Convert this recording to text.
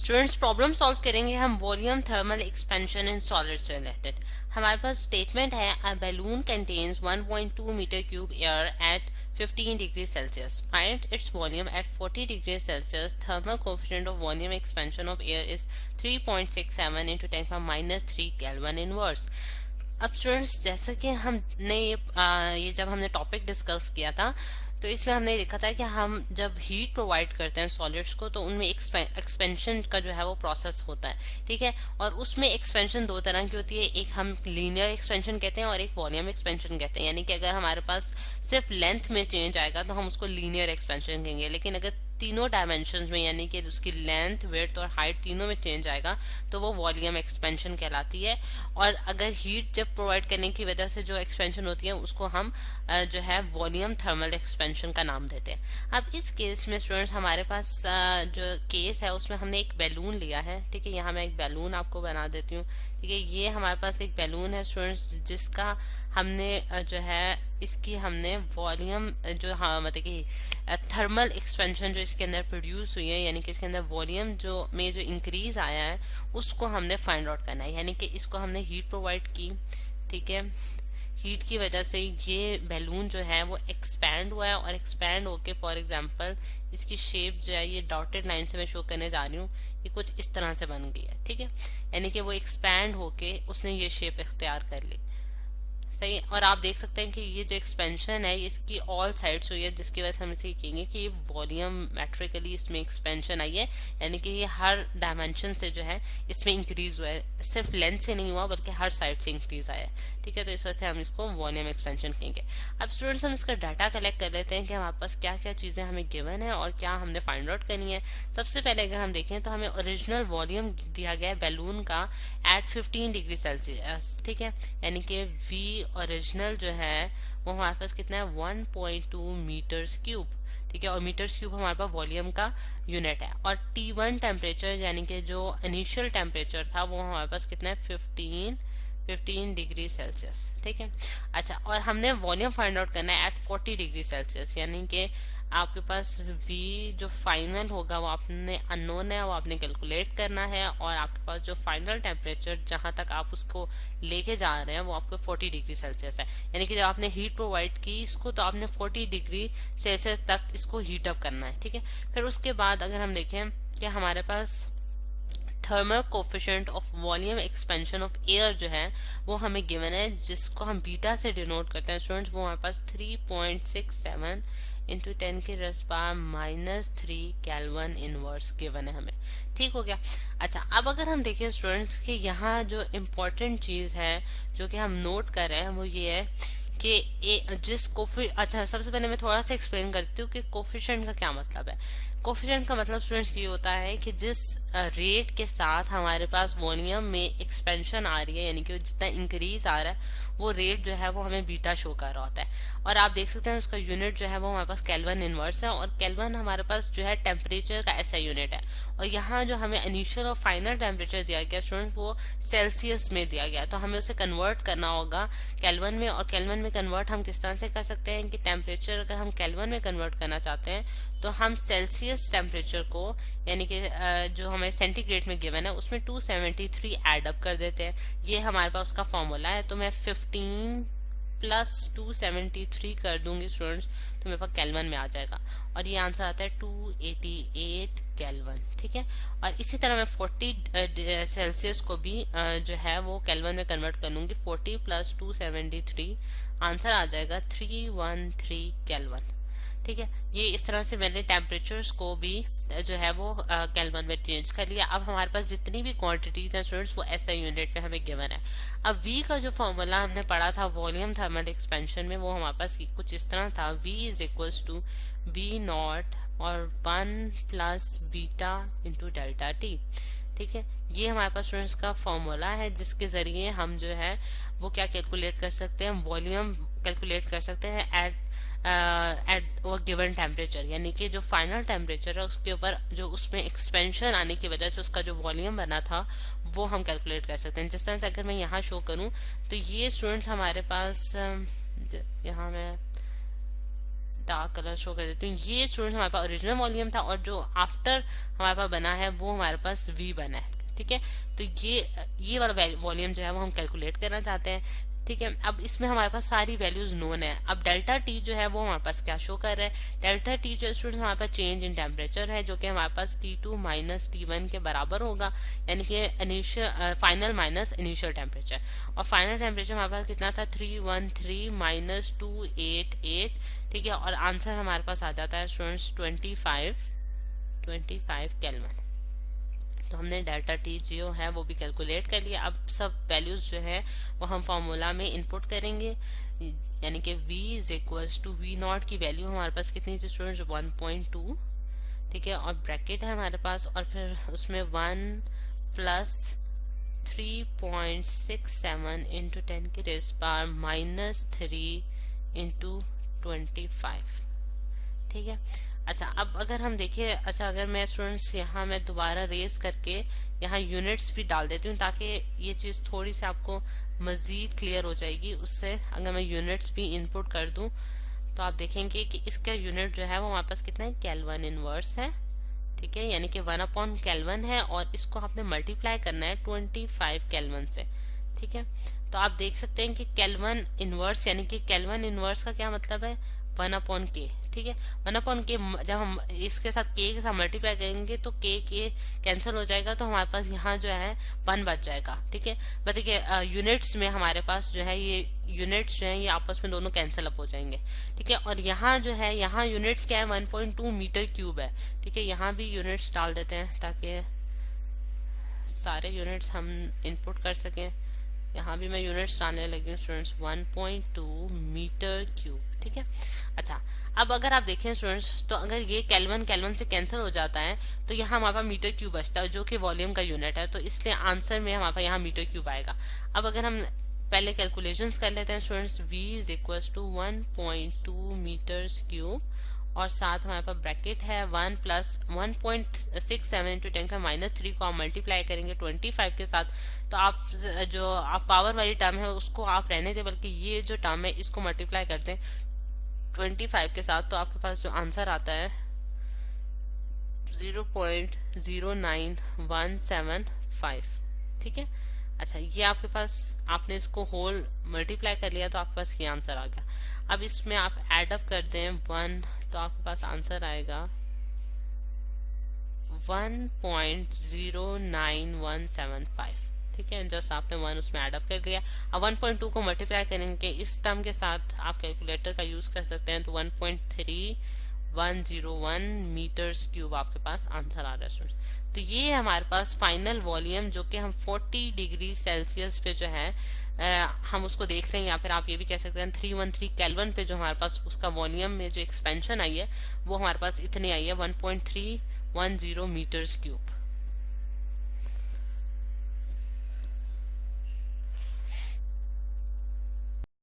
Students problem solve करेंगे हम volume thermal expansion in solid से रिलेटेड। हमारे पास स्टेटमेंट है a balloon contains 1.2 metre cube air at 15 degree Celsius, find its volume at 40 degree Celsius, thermal coefficient of volume expansion of air is 3.67 into 10⁻³ kelvin inverse. अब students जैसे कि हमने ये जब हमने टॉपिक डिस्कस किया था तो इसमें हमने देखा था कि हम जब हीट प्रोवाइड करते हैं सॉलिड्स को तो उनमें एक्सपेंशन का जो है वो प्रोसेस होता है, ठीक है। और उसमें एक्सपेंशन दो तरह की होती है, एक हम लीनियर एक्सपेंशन कहते हैं और एक वॉल्यूम एक्सपेंशन कहते हैं। यानी कि अगर हमारे पास सिर्फ लेंथ में चेंज आएगा तो हम उसको लीनियर एक्सपेंशन कहेंगे, लेकिन अगर तीनों डायमेंशंस में यानी कि उसकी लेंथ, विड्थ और हाइट तीनों में चेंज आएगा तो वो वॉल्यूम एक्सपेंशन कहलाती है। और अगर हीट जब प्रोवाइड करने की वजह से जो एक्सपेंशन होती है उसको हम जो है वॉल्यूम थर्मल एक्सपेंशन का नाम देते हैं। अब इस केस में स्टूडेंट्स हमारे पास जो केस है उसमें हमने एक बैलून लिया है, ठीक है। यहाँ मैं एक बैलून आपको बना देती हूँ, ठीक है। ये हमारे पास एक बैलून है स्टूडेंट्स जिसका हमने जो है इसकी हमने वॉल्यूम जो हाँ मतलब कि थर्मल एक्सपेंशन जो इसके अंदर प्रोड्यूस हुई है यानी कि इसके अंदर वॉल्यूम जो इंक्रीज आया है उसको हमने फाइंड आउट करना है। यानी कि इसको हमने हीट प्रोवाइड की, ठीक है। हीट की वजह से ये बैलून जो है वो एक्सपैंड हुआ है और एक्सपैंड होके फॉर एग्जांपल इसकी शेप जो है ये डॉटेड लाइन से मैं शो करने जा रही हूँ, ये कुछ इस तरह से बन गई है, ठीक है। यानी कि वो एक्सपैंड होके उसने ये शेप इख्तियार कर ली, सही। और आप देख सकते हैं कि ये जो एक्सपेंशन है इसकी ऑल साइड्स हुई है जिसकी वजह से हम इसे कहेंगे कि ये वॉल्यूम मेट्रिकली इसमें एक्सपेंशन आई है। यानी कि ये हर डायमेंशन से जो है इसमें इंक्रीज हुआ है, सिर्फ लेंथ से नहीं हुआ बल्कि हर साइड से इंक्रीज आया है, ठीक है। तो इस वजह से हम इसको वॉल्यूम एक्सपेंशन कहेंगे। अब स्टूडेंट्स हम इसका डाटा कलेक्ट कर लेते हैं कि हमारे पास क्या क्या चीजें हमें गिवन है और क्या हमने फाइंड आउट करनी है। सबसे पहले अगर हम देखें तो हमें ओरिजिनल वॉल्यूम दिया गया है बैलून का एट 15 डिग्री सेल्सियस, ठीक है। यानी कि वी ओरिजिनल जो है वो हमारे पास कितना है 1.2 मीटर्स क्यूब, ठीक है। और मीटर्स क्यूब हमारे पास वॉल्यूम का यूनिट है। और T1 टेम्परेचर यानी कि जो इनिशियल टेम्परेचर था वो हमारे पास कितना है 15 डिग्री सेल्सियस, ठीक है। अच्छा, और हमने वॉल्यूम फाइंड आउट करना है एट 40 डिग्री सेल्सियस, यानी कि आपके पास V जो फाइनल होगा वो आपने अननोन है वो आपने कैलकुलेट करना है। और आपके पास जो फाइनल टेम्परेचर जहां तक आप उसको लेके जा रहे हैं वो आपको 40 डिग्री सेल्सियस है। यानी कि जब आपने हीट प्रोवाइड की इसको तो आपने 40 डिग्री सेल्सियस तक इसको हीट अप करना है, ठीक है। फिर उसके बाद अगर हम देखें कि हमारे पास thermal coefficient of volume expansion of air जो है वो हमें गिवन है जिसको हम बीटा से डिनोट करते हैं स्टूडेंट्स। वो हमारे पास 3.67 इंटू 10⁻³ केल्विन इनवर्स गिवन है हमें, ठीक हो गया। अच्छा, अब अगर हम देखें स्टूडेंट्स कि यहाँ जो इम्पोर्टेंट चीज है जो कि हम नोट कर रहे हैं वो ये है कि अच्छा सबसे पहले मैं थोड़ा सा एक्सप्लेन करती हूँ कि कोफिशिएंट का क्या मतलब है। कोफिशिएंट का मतलब स्टूडेंट्स ये होता है कि जिस रेट के साथ हमारे पास वॉल्यूम में एक्सपेंशन आ रही है यानी कि जितना इंक्रीज आ रहा है वो रेट जो है वो हमें बीटा शो कर रहा होता है। और आप देख सकते हैं उसका यूनिट जो है वो हमारे पास केल्विन इनवर्स है और केल्विन हमारे पास जो है टेम्परेचर का ऐसा यूनिट है। और यहाँ जो हमें इनिशियल और फाइनल टेम्परेचर दिया गया स्टूडेंट वो सेल्सियस में दिया गया, तो हमें उसे कन्वर्ट करना होगा केल्विन में। और केल्विन में कन्वर्ट हम किस तरह से कर सकते हैं कि टेम्परेचर अगर हम केल्विन में कन्वर्ट करना चाहते हैं तो हम सेल्सियस टेम्परेचर को यानी कि जो हमें सेंटीग्रेड में गिवन है उसमें 273 एड अप कर देते हैं। ये हमारे पास उसका फॉर्मूला है। तो मैं 15 प्लस 273 कर दूंगी स्टूडेंट्स तो मेरे पास केल्विन में आ जाएगा और ये आंसर आता है 288 केल्विन, ठीक है। और इसी तरह मैं 40 सेल्सियस को भी जो है वो केल्विन में कन्वर्ट कर लूंगी। 40 प्लस 273 आंसर आ जाएगा 313 केल्विन, ठीक है। ये इस तरह से मैंने टेम्परेचर्स को भी जो है वो केल्विन में चेंज कर लिया। अब हमारे पास जितनी भी क्वांटिटीज हैं स्टूडेंट्स वो ऐसा यूनिट में हमें गिवन है। अब V का जो फॉर्मूला हमने पढ़ा था वॉल्यूम थर्मल एक्सपेंशन में वो हमारे पास कुछ इस तरह था, V is equals to B0 और 1 plus beta into delta T, ठीक है। ये हमारे पास स्टूडेंट्स का फॉर्मूला है जिसके जरिए हम जो है वो क्या कैलकुलेट कर सकते हैं, वॉल्यूम कैलकुलेट कर सकते हैं एट गिवन टेम्परेचर। यानी कि जो फाइनल टेम्परेचर है उसके ऊपर जो उसमें एक्सपेंशन आने की वजह से उसका जो वॉल्यूम बना था वो हम कैलकुलेट कर सकते हैं। जिस तरह से अगर मैं यहाँ शो करूँ तो ये स्टूडेंट्स हमारे पास यहाँ मैं डार्क कलर शो कर देती हूँ। ये स्टूडेंट हमारे पास ओरिजिनल वॉल्यूम था और जो आफ्टर हमारे पास बना है वो हमारे पास V बना है। ठीक है, तो ये वाला वॉल्यूम जो है वो हम कैलकुलेट करना चाहते हैं। ठीक है, अब इसमें हमारे पास सारी वैल्यूज नोन है। अब डेल्टा टी जो है वो हमारे पास क्या शो कर रहा है, डेल्टा टी जो स्टूडेंट हमारे पास चेंज इन टेम्परेचर है, जो कि हमारे पास T2 माइनस T1 के बराबर होगा, यानी कि initial final minus initial temperature. और फाइनल टेम्परेचर हमारे पास कितना था, 313 माइनस 288। ठीक है, और आंसर हमारे पास आ जाता है स्टूडेंट्स 25 केल्विन। तो हमने डेल्टा टी जो है वो भी कैलकुलेट कर लिया। अब सब वैल्यूज जो है वो हम फार्मूला में इनपुट करेंगे, यानी कि V is equals to V naught की वैल्यू हमारे पास कितनी थी स्टूडेंट्स, 1.2। ठीक है, और ब्रैकेट है हमारे पास, और फिर उसमें 1 प्लस 3.67 इंटू 10 की रेज़ पावर माइनस 3 इंटू 25। ठीक है, अच्छा अब अगर हम देखें, अच्छा अगर मैं स्टूडेंट्स यहाँ मैं दोबारा रेज करके यहाँ यूनिट्स भी डाल देती हूँ ताकि ये चीज़ थोड़ी सी आपको मज़ीद क्लियर हो जाएगी। उससे अगर मैं यूनिट्स भी इनपुट कर दूँ तो आप देखेंगे कि इसका यूनिट जो है वो हमारे पास कितना है, केल्विन इनवर्स है। ठीक है, यानी कि 1 केल्विन है और इसको आपने मल्टीप्लाई करना है 25 केल्विन से। ठीक है, तो आप देख सकते हैं कि केल्विन इनवर्स, यानी कि केल्विन इनवर्स का क्या मतलब है, 1/k। ठीक है, 1/k जब हम इसके साथ k के साथ मल्टीप्लाई करेंगे तो k कैंसिल हो जाएगा, तो हमारे पास यहाँ जो है 1 बच जाएगा। ठीक है, बताइए यूनिट्स में हमारे पास जो है ये यूनिट्स जो है ये आपस में दोनों कैंसिल अप हो जाएंगे। ठीक है, और यहाँ जो है यहाँ यूनिट्स क्या है, 1.2 मीटर क्यूब है। ठीक है, यहाँ भी यूनिट्स डाल देते हैं ताकि सारे यूनिट्स हम इनपुट कर सकें। यहाँ भी मैं यूनिट्स डालने लगी हूँ स्टूडेंट्स, 1.2 मीटर क्यूब। ठीक है, अच्छा अब अगर आप देखें स्टूडेंट्स तो अगर ये केल्विन से कैंसिल हो जाता है तो यहाँ हमारे पास मीटर क्यूब बचता है जो कि वॉल्यूम का यूनिट है, तो इसलिए आंसर में हमारे पास यहाँ मीटर क्यूब आएगा। अब अगर हम पहले कैलकुलेशंस कर लेते हैं students, V is equals to 1.2 metres cube और साथ हमारे पास ब्रैकेट है 1 प्लस 1.67 इंटू 10 माइनस 3 को आप मल्टीप्लाई करेंगे 25 के साथ, तो आप जो आप पावर वाली टर्म है उसको आप रहने दें, बल्कि ये जो टर्म है इसको मल्टीप्लाई करते हैं 25 के साथ, तो आपके पास जो आंसर आता है 0.09175। ठीक है, अच्छा ये आपके पास आपने इसको होल मल्टीप्लाई कर लिया तो आपके पास ये आंसर आ गया। अब इसमें आप ऐड अप कर दें 1 तो आपके पास आंसर आएगा 1.09175। ठीक है, जस्ट आपने 1 उसमें ऐड अप कर दिया। अब 1.2 को मल्टीप्लाई करेंगे इस टर्म के साथ, आप कैलकुलेटर का यूज कर सकते हैं, तो 1.3101 मीटर्स क्यूब आपके पास आंसर आ रहा है। तो ये है हमारे पास फाइनल वॉल्यूम जो कि हम 40 डिग्री सेल्सियस पे जो है हम उसको देख रहे हैं, या फिर आप ये भी कह सकते हैं 313 केल्विन पे जो हमारे पास उसका वॉल्यूम में जो एक्सपेंशन आई है वो हमारे पास इतनी आई है 1.310 मीटर्स क्यूब।